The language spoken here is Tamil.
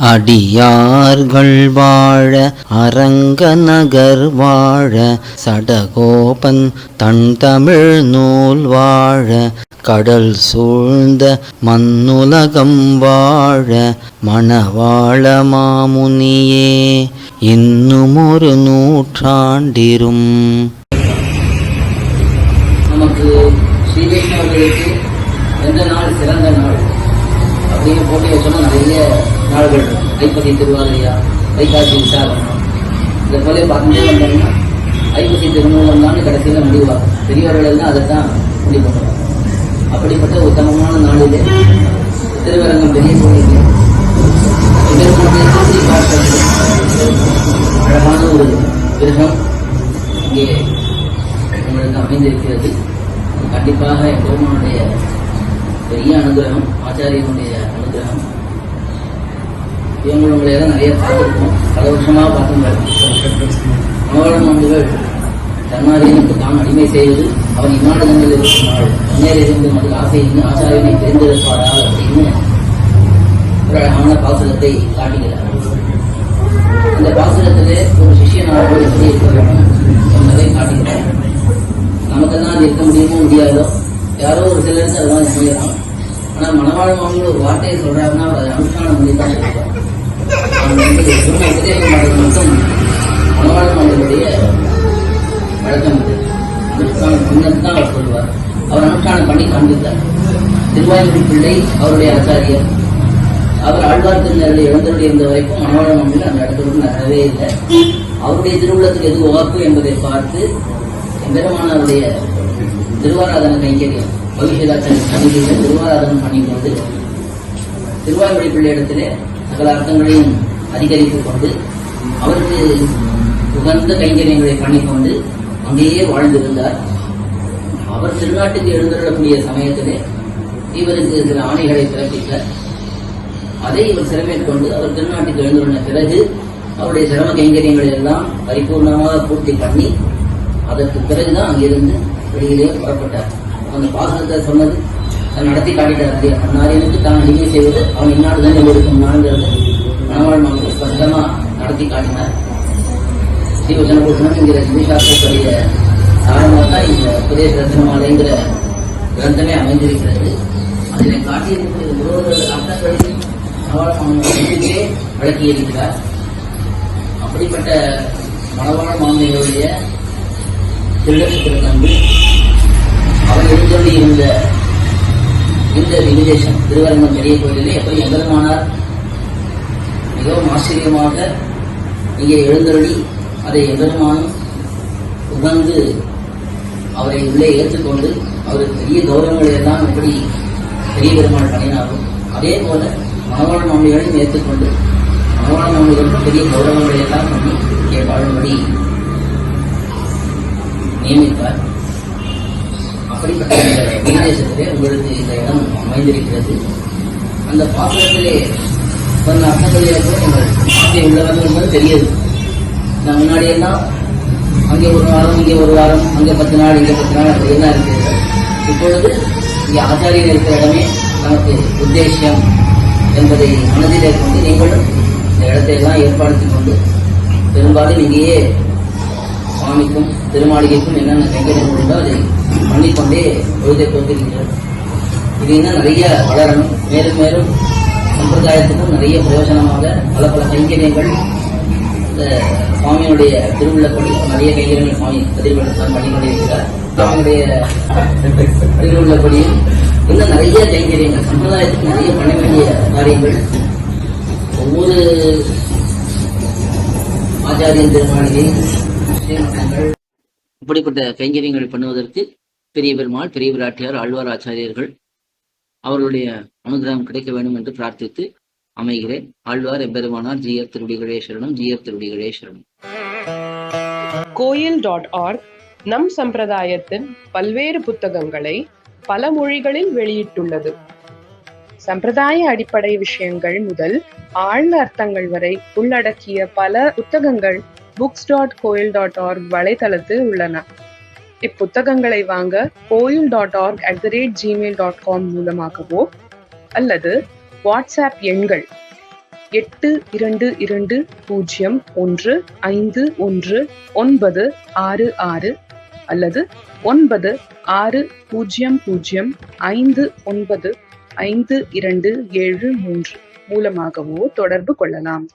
அடியார்கள் வாழ அரங்க நகர் வாழ சடகோபன் தன் தமிழ் நூல் வாழ கடல் சூழ்ந்த மண்ணுலகம் வாழ மணவாள மாமுனியே இன்னும் ஒரு நூற்றாண்டிரும். நமக்கு ஸ்ரீகிருஷ்ணர்களுக்கு எந்த நாள் சிறந்த நாள் அப்படின்னு போட்டி வச்சோம்னா நிறைய நாள்கள் இருக்கும். ஐப்பசி திருவாதிரையா, வைகாசி விசாகனம், இதை போல பார்த்துட்டே வந்தோம்னா ஐப்பசி திருமூலம் தான் கடைசியில் முடிவாகும். பெரியவர்கள் எல்லாம் அதை தான் முடிவு பண்ணுவாங்க. அப்படிப்பட்ட உத்தமமான நாளிலே திருவரங்கம் பெரிய கோயிலே அழகான ஒரு கிரகம் இங்கே உங்களுக்கு அமைந்திருக்கிறது. கண்டிப்பாக பெருமானுடைய பெரிய அனுகிரகம், ஆச்சாரியனுடைய அனுகிரகம். இவங்களை எல்லாம் நிறைய பார்த்துருக்கோம், பல வருஷமாக பார்த்து மனோரமாண்டுகள் தன்னாரியனுக்கு தான் அடிமை செய்வது அவன் இம்மாநிலங்களில் இருக்கும் நாள் முன்னேறிருந்து மது ஆசையிருந்து ஆச்சாரியனை தெரிந்திருப்பாரா அப்படின்னு ஒரு அழகான பாசுரத்தை காட்டுகிறார். அந்த பாசுரத்திலே ஒரு சிஷியனாக எப்படி இருக்க வேண்டும் என்பதை காட்டுகிறார். நமக்கெல்லாம் அது இருக்க முடியுமோ முடியாதோ, யாரோ ஒரு சிலருக்கு அதெல்லாம் செய்யலாம். ஆனால் மனவாழ மாமன் ஒரு வார்த்தையை சொல்றாருன்னா அவர் அதை அனுஷ்டானம் பண்ணி தான் சொல்லுவார். உபதேசம் பண்ணுறது மட்டும் மனவாழ மாமனுடைய வழக்கம் இது. அனுஷ்டானம் பண்ணது தான் அவர் சொல்லுவார். அவர் அனுஷ்டானம் பண்ணி காண்பித்தார். திருவாயூர் பிள்ளை அவருடைய ஆச்சாரியர். அவர் ஆழ்வார் திருநெல்லை இழந்தருடைய இருந்த வரைக்கும் மனவாழ மாமன் அந்த இடத்துல நகரவே இல்லை. அவருடைய திருவுள்ளத்துக்கு எது உவாக்கு என்பதை பார்த்து எம்பெருமானவருடைய திருவாராதன கைங்கரியம் பவிஷ்யதாச்சாரிய சன்னிதியில் திருவாராதனம் பண்ணிக்கொண்டு திருவாய்மொழி பிள்ளையிடத்திலே சகல அர்த்தங்களையும் அதிகரித்துக் கொண்டு அவருக்கு உகந்த கைங்கரியங்களை பண்ணிக்கொண்டு அங்கேயே வாழ்ந்திருந்தார். அவர் திருநாட்டுக்கு எழுந்தருளக்கூடிய சமயத்திலே இவருக்கு சில ஆணைகளை பிறப்பித்தார். அதை இவர் சிறமேற்கொண்டு அவர் திருநாட்டுக்கு எழுந்துள்ள பிறகு அவருடைய சிரம கைங்கரியங்களை எல்லாம் பரிபூர்ணமாக பூர்த்தி பண்ணி அதற்கு பிறகுதான் அங்கிருந்து வெளியிலே புறப்பட்டார். அந்த பாசனத்தை சொன்னது நடத்தி காட்டிட்டார். அந்நாரியனுக்கு தான் அடிமை செய்வது அவன் இந்நாடு தான் இருக்கும் நான்கிறது மனவாழ் மாமன் ஸ்பஷ்டமா நடத்தி காட்டினார். ஸ்ரீவசனபூஷணம் என்கிற சிவசாஸ்திரத்துடைய சாரமாக தான் இந்த உபதேச ரத்னமாலைங்கிற கிரந்தமே அமைந்திருக்கிறது. அதனை காட்டியிருக்கிற ஒரு அர்த்தங்களையும் மனவாழ் மாமனுக்கே விளக்கியிருக்கிறார். அப்படிப்பட்ட மனவாழ மாமனிகளுடைய திருநட்சத்திர கண்டு அவர் எழுந்தொழி இருந்த இந்த விவிதேசம் திருவரங்கம் பெரிய கோயிலிலே எப்படி எம்பெருமானார் மிகவும் ஆச்சரியமாக இங்கே எழுந்தருளி அதை எம்பெருமானும் உகந்து அவரை உள்ளே ஏற்றுக்கொண்டு அவருக்கு பெரிய கௌரவங்களை எல்லாம் எப்படி பெரிய பெருமாள் பண்ணினாலும் அதே போல மனவாழ மாமனிகளையும் ஏற்றுக்கொண்டு மனவாழ மாமனிகளுக்கும் பெரிய கௌரவங்களை எல்லாம் பண்ணி இங்கே வாழும்படி நியமித்தார். அப்படிப்பட்ட இந்த விதேசத்திலே உங்களுக்கு இந்த இடம் அமைந்திருக்கிறது. அந்த பாத்திரத்திலே சொன்ன அர்த்தங்களிலே கூட நீங்கள் அங்கே உள்ளவர்கள் என்பது தெரியுது. நான் முன்னாடியெல்லாம் அங்கே ஒரு வாரம், இங்கே ஒரு வாரம், அங்கே 10 நாள், இங்கே 10 நாள் அப்படி எல்லாம் இருக்கிறது. இப்பொழுது இங்கே ஆச்சாரியர் இருக்கிற இடமே நமக்கு உத்தேசியம் என்பதை மனதிலே கொண்டு நீங்களும் இந்த இடத்தை எல்லாம் ஏற்படுத்திக் கொண்டு பெரும்பாலும் இங்கேயே சுவாமிக்கும் திருமாளிகைக்கும் என்னென்ன கைங்கரியங்கள் உண்டோ அதை பண்ணிக்கொண்டே பொழுதை போட்டிருக்கிறது. இது இன்னும் நிறைய வளரணும். மேலும் மேலும் சம்பிரதாயத்துக்கும் நிறைய பிரயோஜனமாக பல பல கைங்கரியங்கள் இந்த சுவாமியுடைய திருவுள்ளப்படி நிறைய கைங்கரியங்கள் சுவாமி பதிவுதான் பண்ணிக்கொண்டிருக்கிறார். சுவாமியுடைய திருவுள்ளப்படியும் இன்னும் நிறைய கைங்கரியங்கள் சம்பிரதாயத்துக்கு நிறைய பண்ண வேண்டிய காரியங்கள் ஒவ்வொரு ஆச்சாரியன் திருமாளிகை இப்படிப்பட்ட கைங்கரியங்களை பண்ணுவதற்கு பெரிய பெருமாள், பெரிய பிராட்டியார், ஆழ்வார் ஆச்சாரியர்கள் அவர்களுடைய அனுகிரகம் கிடைக்க வேண்டும் என்று பிரார்த்தித்து அமைகிறேன். ஆழ்வார் எம்பெருமானார் ஜீயர் திருடிகளே சரணம், ஜீயர் திருடிகளே சரணம். கோயில்.org நம் சம்பிரதாயத்தின் பல்வேறு புத்தகங்களை பல மொழிகளில் வெளியிட்டுள்ளது. சம்பிரதாய அடிப்படை விஷயங்கள் முதல் ஆழ்ந்த அர்த்தங்கள் வரை உள்ளடக்கிய பல புத்தகங்கள் books.coil.org வலைத்தளத்தில் உள்ளன. இப்புத்தகங்களை வாங்க coil.org@gmail.com மூலமாகவோ அல்லது வாட்ஸ்அப் எண்கள் 8220151966 அல்லது 9600595273 மூலமாகவோ தொடர்பு கொள்ளலாம்.